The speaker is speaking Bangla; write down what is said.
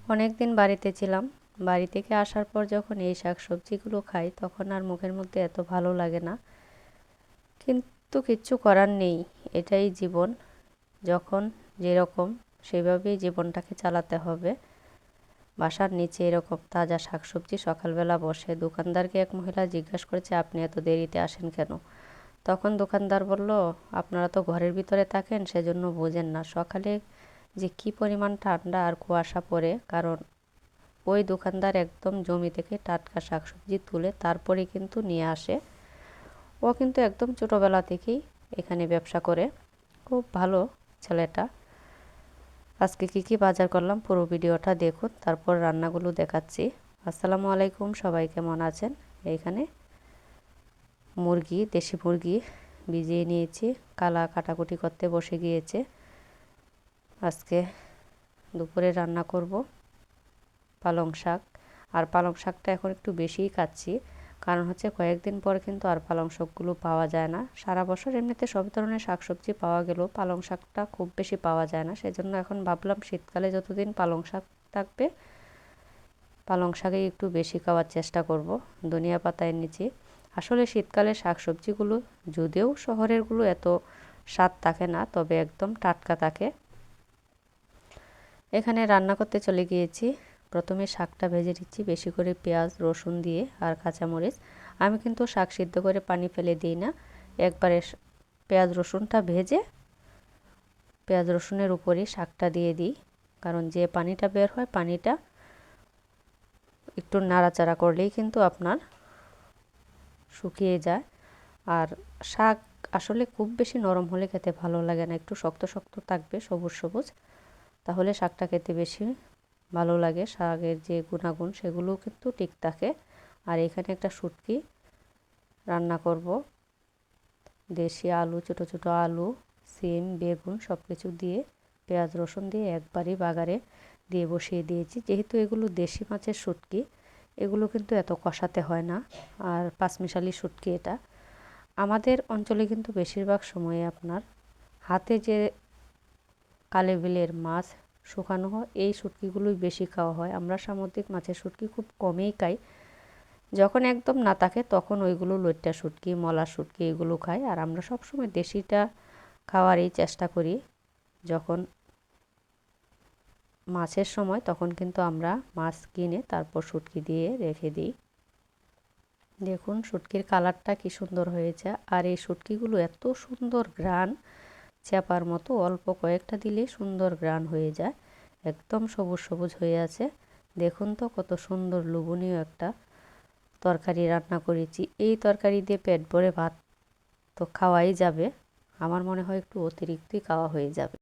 অনেক দিন বাড়িতে ছিলাম। বাড়ি থেকে আসার পর যখন এই শাকসবজিগুলো খাই তখন আর মুখের মধ্যে এত ভালো লাগে না, কিন্তু কিচ্ছু করার নেই। এটাই জীবন। যখন যেরকম সেভাবেই জীবনটাকে চালাতে হবে। বাসার নিচে এরকম তাজা শাকসবজি সকালবেলা বসে দোকানদারকে এক মহিলা জিজ্ঞাসা করেছে, আপনি এত দেরিতে আসেন কেন? তখন দোকানদার বলল, আপনারা তো ঘরের ভিতরে থাকেন সেজন্য বোঝেন না, সকালে যে কি পরিমাণ ঠান্ডা আর কুয়াশা পড়ে। কারণ ওই দোকানদার একদম জমি থেকে টাটকা শাকসবজি তুলে তারপরে কিন্তু নিয়ে আসে। ও কিন্তু একদম ছোটোবেলা থেকেই এখানে ব্যবসা করে। খুব ভালো ছেলেটা। আজকে কি কি বাজার করলাম পুরো ভিডিওটা দেখুন, তারপর রান্নাগুলো দেখাচ্ছি। আসসালামু আলাইকুম, সবাই কেমন আছেন? এইখানে মুরগি, দেশি মুরগি ভিজিয়ে নিয়েছি। কালা কাটাকুটি করতে বসে গিয়েছে। আজকে দুপুরে রান্না করব পালং শাক। আর পালং শাকটা এখন একটু বেশিই খাচ্ছি, কারণ হচ্ছে কয়েকদিন পর কিন্তু আর পালং শাকগুলো পাওয়া যায় না। সারা বছর এমনিতে সব ধরনের শাকসবজি পাওয়া গেলেও পালং শাকটা খুব বেশি পাওয়া যায় না। সেজন্য এখন ভাবলাম শীতকালে যতদিন পালং শাক থাকবে পালং শাকেই একটু বেশি খাওয়ার চেষ্টা করব। ধনিয়া পাতা এনেছি। আসলে শীতকালে শাকসবজিগুলো যদিও শহরেরগুলো এত স্বাদ থাকে না, তবে একদম টাটকা থাকে। এখানে রান্না করতে চলে গিয়েছি। প্রথমে শাকটা ভেজে নিচ্ছি বেশি করে পেঁয়াজ রসুন দিয়ে আর কাঁচামরিচ। আমি কিন্তু শাক সিদ্ধ করে পানি ফেলে দিই না, একবারে পেঁয়াজ রসুনটা ভেজে পেঁয়াজ রসুনের উপরেই শাকটা দিয়ে দিই। কারণ যে পানিটা বের হয় পানিটা একটু নাড়াচাড়া করলেই কিন্তু আপনার শুকিয়ে যায়। আর শাক আসলে খুব বেশি নরম হলে খেতে ভালো লাগে না, একটু শক্ত শক্ত থাকবে, সবুজ সবুজ, তাহলে শাকটা খেতে বেশি ভালো লাগে। শাকের যে গুণাগুণ সেগুলোও কিন্তু ঠিক থাকে। আর এখানে একটা শুটকি রান্না করব। দেশি আলু, ছোটো ছোটো আলু, সিম, বেগুন সব কিছু দিয়ে পেঁয়াজ রসুন দিয়ে একবারই বাগারে দিয়ে বসিয়ে দিয়েছি। যেহেতু এগুলো দেশি মাছের শুটকি, এগুলো কিন্তু এত কষাতে হয় না। আর পাঁচমিশালি শুটকি এটা। আমাদের অঞ্চলে কিন্তু বেশিরভাগ সময়ে আপনার হাতে যে কালে বিলের মাছ শুকানো হয় এই শুটকিগুলোই বেশি খাওয়া হয়। আমরা সামুদ্রিক মাছের শুটকি খুব কমই খাই। যখন একদম না থাকে তখন ওইগুলো লইট্টা শুটকি, মলা শুটকি এগুলো খাই। আর আমরা সবসময় দেশিটা খাওয়ারই চেষ্টা করি। যখন মাছের সময় তখন কিন্তু আমরা মাছ কিনে তারপর শুটকি দিয়ে রেখে দিই। দেখুন শুটকির কালারটা কি সুন্দর হয়েছে। আর এই শুটকিগুলো এত সুন্দর ঘ্রাণ, চাপার মতো অল্প কয়েকটা দিলেই সুন্দর ঘ্রাণ হয়ে যায়। একদম সবুজ সবুজ হয়ে আছে। দেখুন তো কত সুন্দর লোভনীয় একটা তরকারি রান্না করেছি। এই তরকারি দিয়ে পেট ভরে ভাত তো খাওয়াই যাবে। আমার মনে হয় একটু অতিরিক্তই খাওয়া হয়ে যাবে।